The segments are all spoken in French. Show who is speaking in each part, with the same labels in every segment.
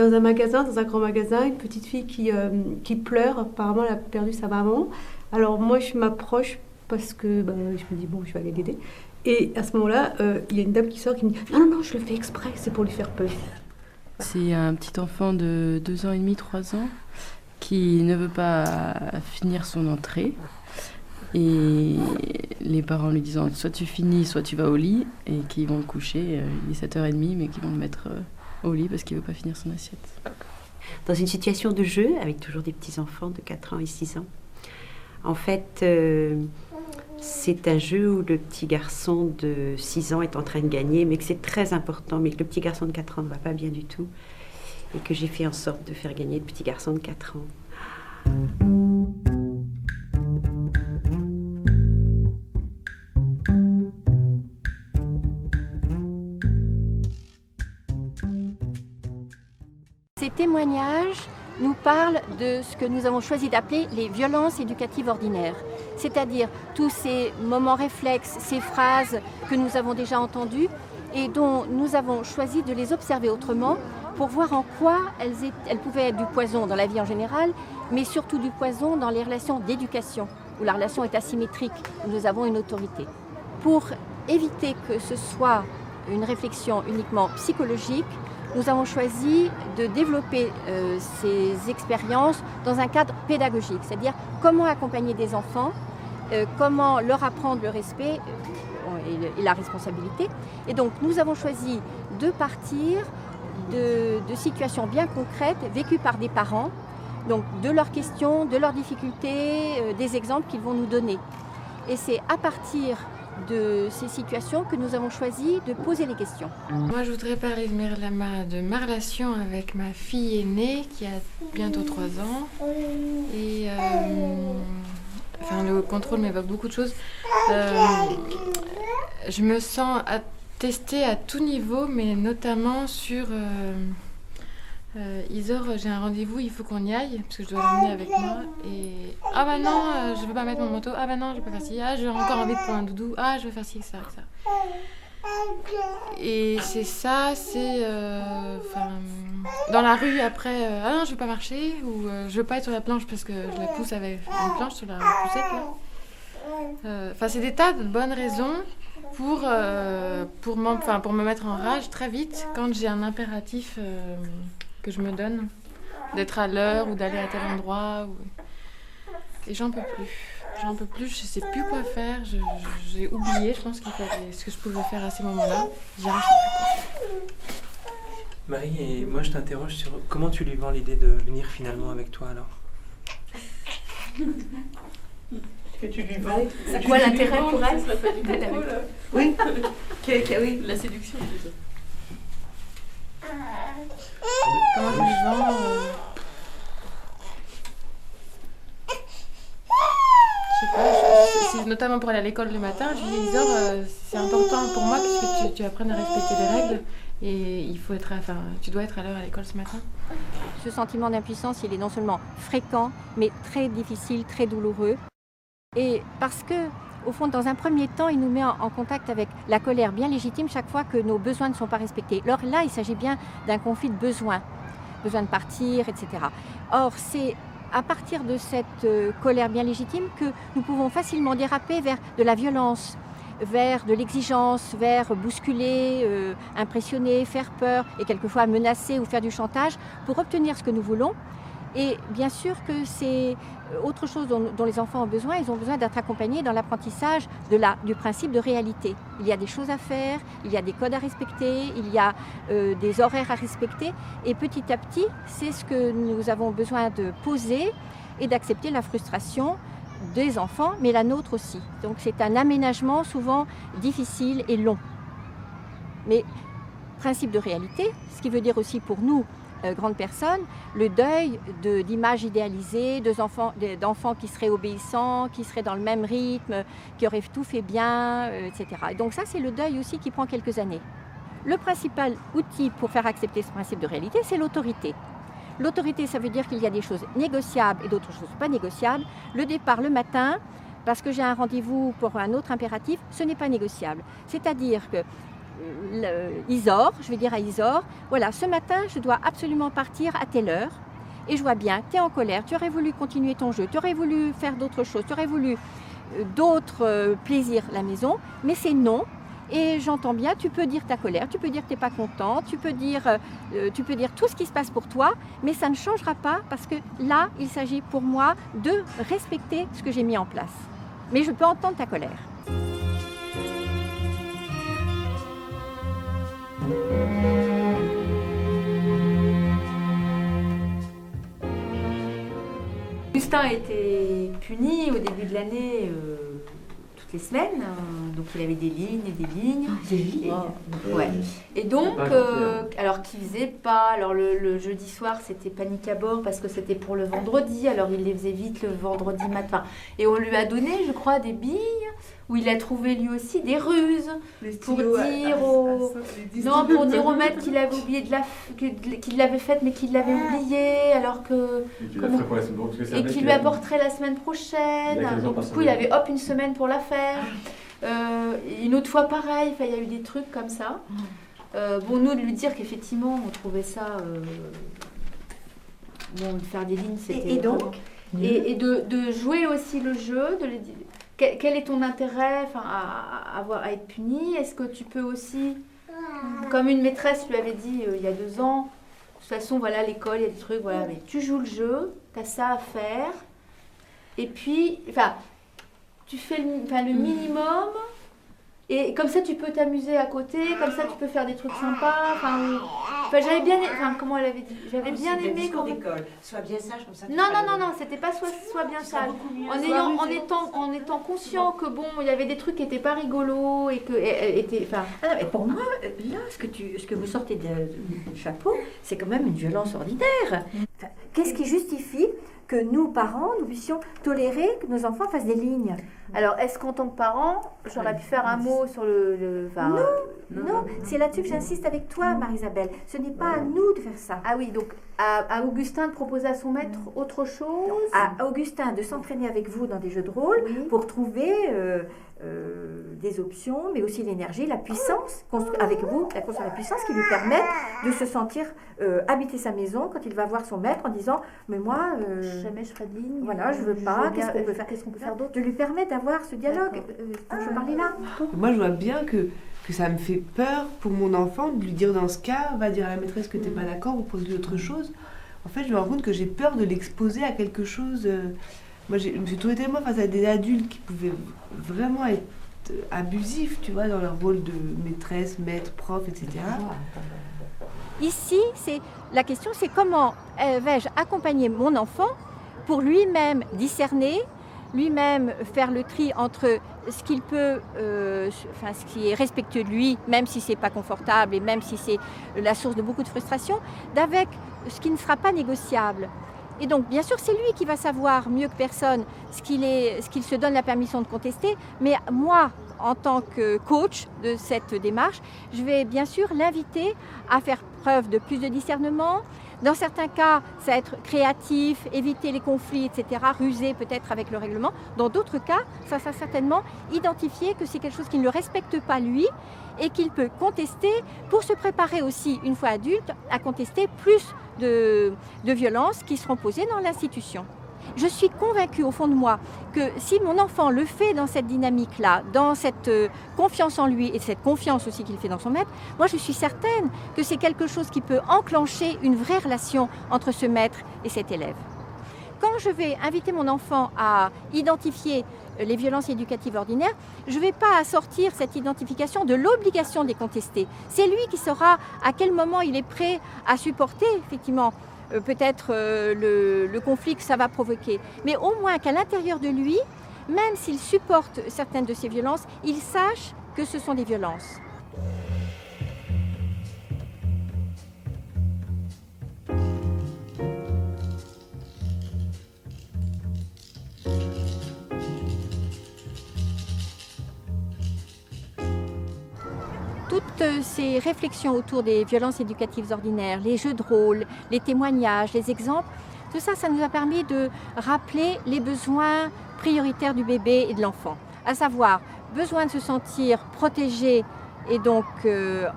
Speaker 1: dans un magasin, dans un grand magasin, une petite fille qui pleure. Apparemment, elle a perdu sa maman. Alors moi, je m'approche parce que je me dis, bon, je vais aller l'aider. Et à ce moment-là, il y a une dame qui sort qui me dit, non, non, non, je le fais exprès, c'est pour lui faire peur.
Speaker 2: C'est un petit enfant de 2 ans et demi, 3 ans, qui ne veut pas finir son entrée. Et les parents lui disant soit tu finis, soit tu vas au lit, et qui vont le coucher, il est 7h30, mais qui vont le mettre au lit parce qu'il ne veut pas finir son assiette.
Speaker 3: Dans une situation de jeu, avec toujours des petits-enfants de 4 ans et 6 ans, en fait, c'est un jeu où le petit garçon de 6 ans est en train de gagner, mais que c'est très important, mais que le petit garçon de 4 ans ne va pas bien du tout, et que j'ai fait en sorte de faire gagner le petit garçon de 4 ans.
Speaker 4: Ces témoignages nous parlent de ce que nous avons choisi d'appeler les violences éducatives ordinaires, c'est-à-dire tous ces moments réflexes, ces phrases que nous avons déjà entendues et dont nous avons choisi de les observer autrement pour voir en quoi elles pouvaient être du poison dans la vie en général, mais surtout du poison dans les relations d'éducation, où la relation est asymétrique, où nous avons une autorité. Pour éviter que ce soit une réflexion uniquement psychologique, nous avons choisi de développer ces expériences dans un cadre pédagogique, c'est-à-dire comment accompagner des enfants, comment leur apprendre le respect et la responsabilité. Et donc nous avons choisi de partir de situations bien concrètes vécues par des parents, donc de leurs questions, de leurs difficultés, des exemples qu'ils vont nous donner. Et c'est à partir de ces situations que nous avons choisi de poser les questions.
Speaker 5: Moi, je voudrais parler de ma relation avec ma fille aînée qui a bientôt 3 ans. Et le contrôle m'évoque beaucoup de choses. Je me sens testée à tout niveau, mais notamment sur Isor, j'ai un rendez-vous, il faut qu'on y aille, parce que je dois l'emmener avec moi. Et ah bah non, je veux pas mettre mon manteau, ah bah non, je veux pas faire ci, ah j'ai encore envie de prendre un doudou, ah je veux faire ci, etc. Et c'est ça, c'est dans la rue après, ah non, je veux pas marcher, ou je veux pas être sur la planche parce que je la pousse avec une planche sur la poussette là. C'est des tas de bonnes raisons pour me mettre en rage très vite quand j'ai un impératif que je me donne, d'être à l'heure ou d'aller à tel endroit. Et j'en peux plus, je sais plus quoi faire, j'ai oublié, je pense qu'il fallait ce que je pouvais faire à ces moments-là. J'y arrive plus.
Speaker 6: Marie, et moi je t'interroge sur comment tu lui vends l'idée de venir finalement avec toi alors?
Speaker 7: Que tu lui vends.
Speaker 4: C'est quoi l'intérêt pour elle?
Speaker 7: Oui. Oui,
Speaker 5: la séduction plutôt. Comment je lui vends Je sais pas, c'est notamment pour aller à l'école le matin. Je lui dis Isor, c'est important pour moi que tu apprennes à respecter les règles et tu dois être à l'heure à l'école ce matin.
Speaker 4: Ce sentiment d'impuissance, il est non seulement fréquent, mais très difficile, très douloureux. Et parce que, au fond, dans un premier temps, il nous met en contact avec la colère bien légitime chaque fois que nos besoins ne sont pas respectés. Alors là, il s'agit bien d'un conflit de besoins, besoin de partir, etc. Or, c'est à partir de cette colère bien légitime que nous pouvons facilement déraper vers de la violence, vers de l'exigence, vers bousculer, impressionner, faire peur et quelquefois menacer ou faire du chantage pour obtenir ce que nous voulons. Et bien sûr que c'est autre chose dont les enfants ont besoin. Ils ont besoin d'être accompagnés dans l'apprentissage du principe de réalité. Il y a des choses à faire, il y a des codes à respecter, il y a des horaires à respecter. Et petit à petit, c'est ce que nous avons besoin de poser et d'accepter la frustration des enfants, mais la nôtre aussi. Donc c'est un aménagement souvent difficile et long. Mais principe de réalité, ce qui veut dire aussi pour nous, grandes personnes, le deuil d'images idéalisées, d'enfants qui seraient obéissants, qui seraient dans le même rythme, qui auraient tout fait bien, etc. Et donc ça, c'est le deuil aussi qui prend quelques années. Le principal outil pour faire accepter ce principe de réalité, c'est l'autorité. L'autorité, ça veut dire qu'il y a des choses négociables et d'autres choses pas négociables. Le départ le matin, parce que j'ai un rendez-vous pour un autre impératif, ce n'est pas négociable. C'est-à-dire que Isor, je vais dire à Isor, voilà, ce matin, je dois absolument partir à telle heure. Et je vois bien, tu es en colère, tu aurais voulu continuer ton jeu, tu aurais voulu faire d'autres choses, tu aurais voulu d'autres plaisirs à la maison, mais c'est non. Et j'entends bien, tu peux dire ta colère, tu peux dire que tu n'es pas content, tu peux dire tout ce qui se passe pour toi, mais ça ne changera pas parce que là, il s'agit pour moi de respecter ce que j'ai mis en place. Mais je peux entendre ta colère.
Speaker 8: Augustin a été puni au début de l'année toutes les semaines, donc il avait des lignes et des lignes.
Speaker 7: Des lignes.
Speaker 8: Ouais. Et donc, alors qu'il faisait pas, alors le jeudi soir c'était panique à bord parce que c'était pour le vendredi, alors il les faisait vite le vendredi matin. Et on lui a donné, je crois, des billes où il a trouvé lui aussi des ruses pour dire au maître qu'il avait oublié qu'il l'avait faite mais qu'il l'avait oubliée alors que et qu'il lui apporterait la semaine prochaine. Donc, du coup, il avait une semaine pour la faire. Une autre fois pareil, il y a eu des trucs comme ça. Nous de lui dire qu'effectivement on trouvait ça de faire des lignes c'était
Speaker 7: et donc
Speaker 8: et de jouer aussi le jeu, de lui dire quel est ton intérêt à être puni, est-ce que tu peux aussi, comme une maîtresse lui avait dit il y a 2 ans, de toute façon voilà l'école il y a des trucs, voilà, mais tu joues le jeu, tu as ça à faire et puis tu fais le minimum. Et comme ça, tu peux t'amuser à côté, comme ça, tu peux faire des trucs sympas. J'avais bien, comment elle avait dit, j'avais bien aimé quand
Speaker 7: sois bien sage comme ça.
Speaker 8: Non, c'était pas sois bien sage. En étant conscient que il y avait des trucs qui étaient pas rigolos et que
Speaker 7: mais pour moi, là, ce que vous sortez du chapeau, c'est quand même une violence ordinaire. Qu'est-ce qui justifie que nous, parents, nous puissions tolérer que nos enfants fassent des lignes?
Speaker 8: Alors, est-ce qu'en tant que parent, j'aurais pu faire un mot sur
Speaker 7: Non, c'est là-dessus que j'insiste avec toi, Marie-Isabelle. Ce n'est pas à nous de faire ça.
Speaker 8: Ah oui, donc à Augustin de proposer à son maître autre chose.
Speaker 7: À Augustin de s'entraîner avec vous dans des jeux de rôle pour trouver des options, mais aussi l'énergie, la puissance, avec vous, la construire la puissance qui lui permet de se sentir habiter sa maison quand il va voir son maître en disant mais moi
Speaker 8: jamais je ferai de ligne.
Speaker 7: Voilà, je veux pas. Qu'est-ce qu'on peut faire d'autre? De lui permettre d'avoir ce dialogue dont je parlais là.
Speaker 9: Moi, je vois bien que ça me fait peur pour mon enfant de lui dire dans ce cas, va dire à la maîtresse que t'es pas d'accord ou pose-lui autre chose. En fait, je me rends compte que j'ai peur de l'exposer à quelque chose. Moi, je me suis trouvée tellement face à des adultes qui pouvaient vraiment être abusifs, tu vois, dans leur rôle de maîtresse, maître, prof, etc.
Speaker 4: Ici, la question, c'est comment vais-je accompagner mon enfant pour lui-même discerner, lui-même faire le tri entre ce qu'il peut, ce qui est respectueux de lui, même si c'est pas confortable et même si c'est la source de beaucoup de frustration, d'avec ce qui ne sera pas négociable. Et donc, bien sûr, c'est lui qui va savoir mieux que personne ce qu'il se donne la permission de contester. Mais moi, en tant que coach de cette démarche, je vais bien sûr l'inviter à faire preuve de plus de discernement. Dans certains cas, ça va être créatif, éviter les conflits, etc., ruser peut-être avec le règlement. Dans d'autres cas, ça sera certainement identifier que c'est quelque chose qui ne le respecte pas lui et qu'il peut contester pour se préparer aussi, une fois adulte, à contester plus de violences qui seront posées dans l'institution. Je suis convaincue au fond de moi que si mon enfant le fait dans cette dynamique-là, dans cette confiance en lui et cette confiance aussi qu'il fait dans son maître, moi je suis certaine que c'est quelque chose qui peut enclencher une vraie relation entre ce maître et cet élève. Quand je vais inviter mon enfant à identifier les violences éducatives ordinaires, je ne vais pas assortir cette identification de l'obligation de les contester. C'est lui qui saura à quel moment il est prêt à supporter effectivement peut-être le conflit que ça va provoquer. Mais au moins qu'à l'intérieur de lui, même s'il supporte certaines de ces violences, il sache que ce sont des violences. Toutes ces réflexions autour des violences éducatives ordinaires, les jeux de rôle, les témoignages, les exemples, tout ça, ça nous a permis de rappeler les besoins prioritaires du bébé et de l'enfant. À savoir, besoin de se sentir protégé et donc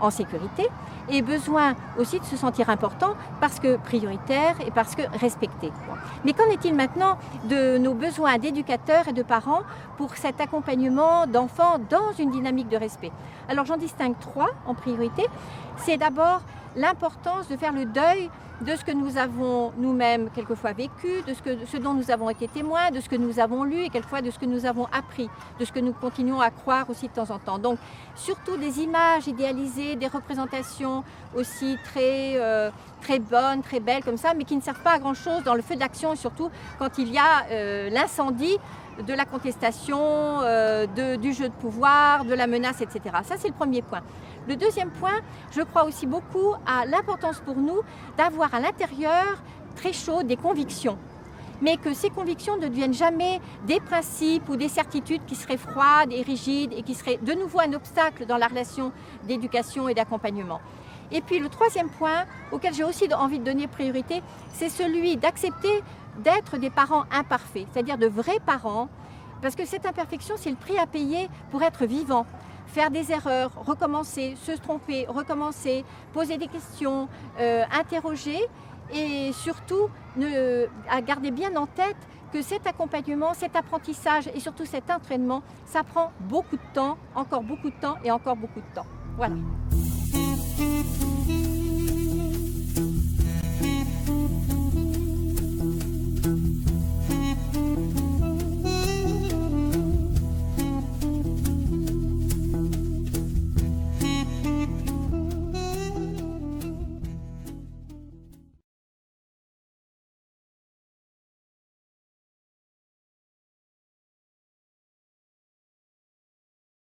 Speaker 4: en sécurité, et besoin aussi de se sentir important parce que prioritaire et parce que respecté. Mais qu'en est-il maintenant de nos besoins d'éducateurs et de parents pour cet accompagnement d'enfants dans une dynamique de respect? Alors j'en distingue 3 en priorité. C'est d'abord l'importance de faire le deuil de ce que nous avons nous-mêmes quelquefois vécu, de ce dont nous avons été témoins, de ce que nous avons lu et quelquefois de ce que nous avons appris, de ce que nous continuons à croire aussi de temps en temps. Donc surtout des images idéalisées, des représentations aussi très bonnes, très belles comme ça, mais qui ne servent pas à grand-chose dans le feu de l'action et surtout quand il y a l'incendie de la contestation, du jeu de pouvoir, de la menace, etc. Ça, c'est le premier point. Le deuxième point, je crois aussi beaucoup à l'importance pour nous d'avoir à l'intérieur très chaud des convictions, mais que ces convictions ne deviennent jamais des principes ou des certitudes qui seraient froides et rigides et qui seraient de nouveau un obstacle dans la relation d'éducation et d'accompagnement. Et puis le troisième point, auquel j'ai aussi envie de donner priorité, c'est celui d'accepter d'être des parents imparfaits, c'est-à-dire de vrais parents, parce que cette imperfection, c'est le prix à payer pour être vivant. Faire des erreurs, recommencer, se tromper, recommencer, poser des questions, interroger et surtout à garder bien en tête que cet accompagnement, cet apprentissage et surtout cet entraînement, ça prend beaucoup de temps, encore beaucoup de temps et encore beaucoup de temps. Voilà.